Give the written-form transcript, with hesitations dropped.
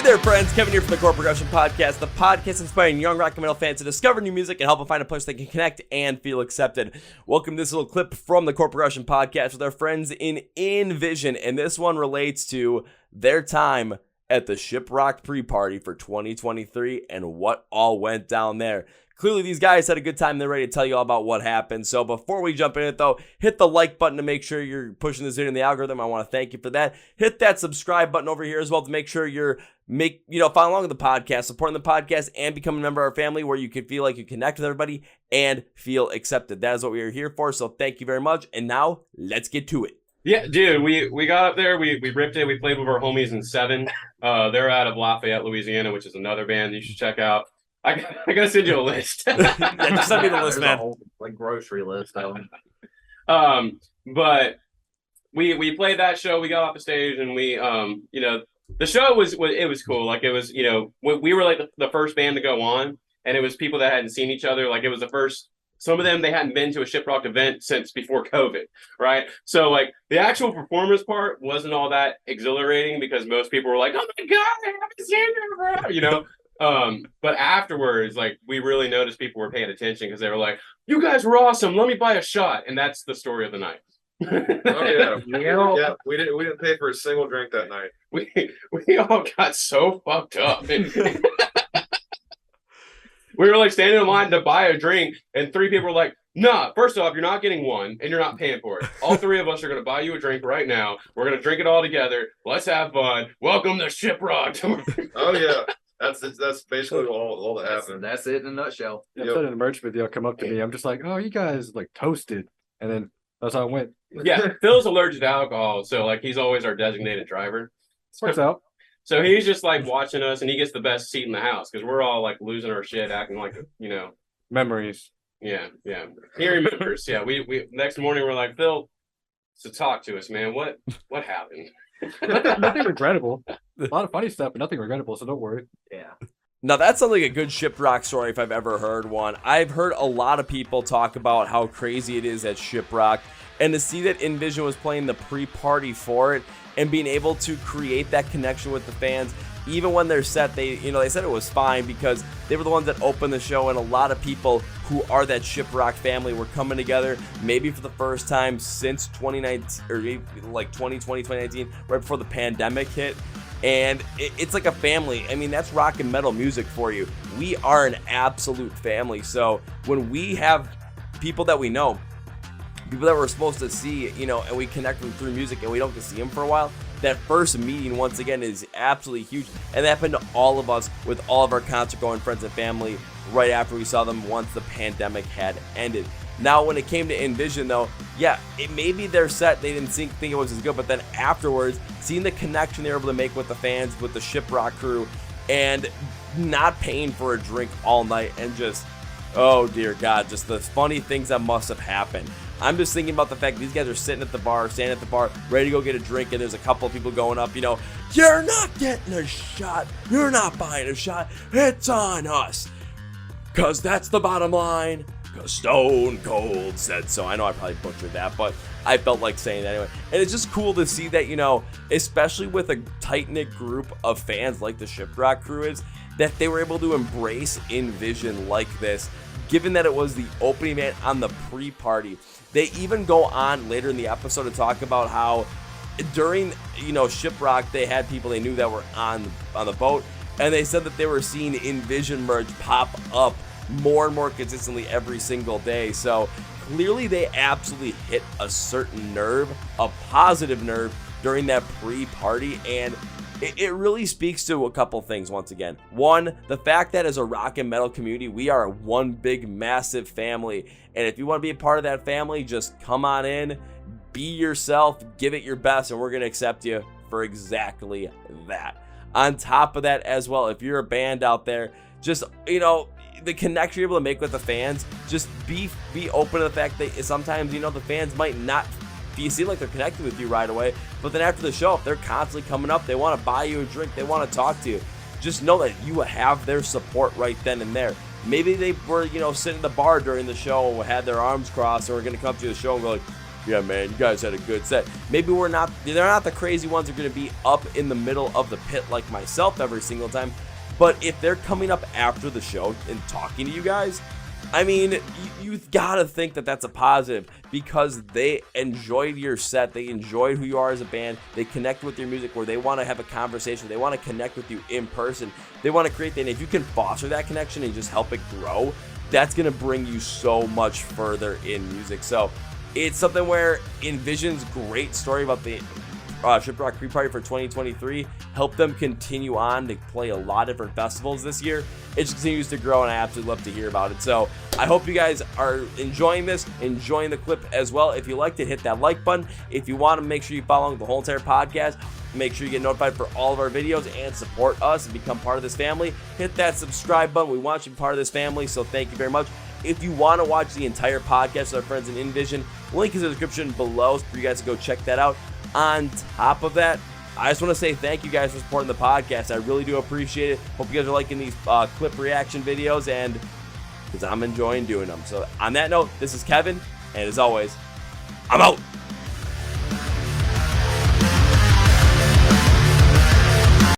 Hey there, friends. Kevin here from the Chord Progression Podcast, the podcast inspiring young rock and metal fans to discover new music and help them find a place they can connect and feel accepted. Welcome to this little clip from the Chord Progression Podcast with our friends in NVSN, and this one relates to their time at the Shiprocked pre-party for 2023 and what all went down there. Clearly, these guys had a good time. They're ready to tell you all about what happened. So before we jump in it, though, hit the like button to make sure you're pushing this video in the algorithm. I want to thank you for that. Hit that subscribe button over here as well to make sure you're follow along with the podcast, supporting the podcast, and become a member of our family where you can feel like you connect with everybody and feel accepted. That is what we are here for. So thank you very much. And now let's get to it. Yeah, dude, we got up there, we ripped it, we played with our homies in 7. They're out of Lafayette, Louisiana, which is another band you should check out. I gotta send you a list. Yeah, just send me the list, man. A whole, grocery list. But we played that show, we got off the stage, and we the show was cool. Like, it was, we were like the first band to go on, and it was people that hadn't seen each other. Like, it was the first. Some of them, they hadn't been to a Shiprocked event since before COVID, right? So, like, the actual performance part wasn't all that exhilarating because most people were like, "Oh my god, I haven't seen you," But afterwards, like, we really noticed people were paying attention because they were like, "You guys were awesome. Let me buy a shot," and that's the story of the night. Oh yeah, yeah. We didn't pay for a single drink that night. We all got so fucked up. We were like standing in line to buy a drink, and 3 people were like, "Nah, first off, you're not getting one, and you're not paying for it. All 3 of us are going to buy you a drink right now. We're going to drink it all together. Let's have fun. Welcome to Shiprocked." Oh yeah, that's basically all that happened. That's it in a nutshell. Yeah, yep. In a merch video come up to me. I'm just like, "Oh, you guys like toasted," and then that's how it went. Yeah, Phil's allergic to alcohol, so like he's always our designated driver. Works out. So he's just like watching us, and he gets the best seat in the house because we're all like losing our shit, acting like memories. Yeah. He remembers. Yeah, we next morning we're like, "Phil, so talk to us, man. What happened?" Nothing regrettable. A lot of funny stuff, but nothing regrettable. So don't worry. Yeah. Now, that sounds like a good Shiprock story if I've ever heard one. I've heard a lot of people talk about how crazy it is at Shiprock, and to see that NVSN was playing the pre-party for it and being able to create that connection with the fans, even when they're set, they said it was fine because they were the ones that opened the show, and a lot of people who are that Shiprock family were coming together maybe for the first time since 2019 or like 2020, 2019, right before the pandemic hit. And it's like a family. I mean, that's rock and metal music for you. We are an absolute family. So when we have people that we know, people that we're supposed to see, and we connect them through music and we don't get to see them for a while, that first meeting, once again, is absolutely huge. And that happened to all of us with all of our concert-going friends and family right after we saw them once the pandemic had ended. Now, when it came to NVSN, though, yeah, it maybe their set, they didn't think it was as good, but then afterwards, seeing the connection they were able to make with the fans, with the Shiprock crew, and not paying for a drink all night, and just, oh dear God, just the funny things that must have happened. I'm just thinking about the fact these guys are sitting at the bar, standing at the bar, ready to go get a drink, and there's a couple of people going up, "You're not getting a shot. You're not buying a shot. It's on us. 'Cause that's the bottom line. 'Cause Stone Cold said so." I know I probably butchered that, but I felt like saying that anyway. And it's just cool to see that, especially with a tight-knit group of fans like the Shiprock crew is, that they were able to embrace NVSN like this, given that it was the opening band on the pre-party. They even go on later in the episode to talk about how during, Shiprock, they had people they knew that were on the boat, and they said that they were seeing NVSN merch pop up more and more consistently every single day. So clearly they absolutely hit a certain nerve, a positive nerve, during that pre-party, and it really speaks to a couple things once again. One, the fact that as a rock and metal community, we are one big, massive family, and if you want to be a part of that family, just come on in, be yourself, give it your best, and we're going to accept you for exactly that. On top of that as well, if you're a band out there, just, the connection you're able to make with the fans, just be open to the fact that sometimes, the fans might not seem like they're connected with you right away, but then after the show, if they're constantly coming up, they want to buy you a drink, they want to talk to you, just know that you have their support right then and there. Maybe they were, sitting at the bar during the show and had their arms crossed and were going to come to the show and go like, yeah, man, you guys had a good set. Maybe they're not the crazy ones who are going to be up in the middle of the pit like myself every single time. But if they're coming up after the show and talking to you guys, I mean, you've got to think that that's a positive because they enjoyed your set. They enjoyed who you are as a band. They connect with your music where they want to have a conversation. They want to connect with you in person. They want to create that. And if you can foster that connection and just help it grow, that's going to bring you so much further in music. So it's something where Envision's great story about the Shiprocked pre-party for 2023 helped them continue on to play a lot of different festivals this year. It just continues to grow, and I absolutely love to hear about it. So I hope you guys are enjoying this, enjoying the clip as well. If you liked it, hit that like button. If you want to make sure you follow the whole entire podcast, make sure you get notified for all of our videos and support us and become part of this family. Hit that subscribe button. We want you to be part of this family, so thank you very much. If you want to watch the entire podcast with our friends in Envision, link is in the description below for you guys to go check that out. On top of that, I just want to say thank you guys for supporting the podcast. I really do appreciate it. Hope you guys are liking these clip reaction videos, and because I'm enjoying doing them. So on that note, this is Kevin, and as always, I'm out.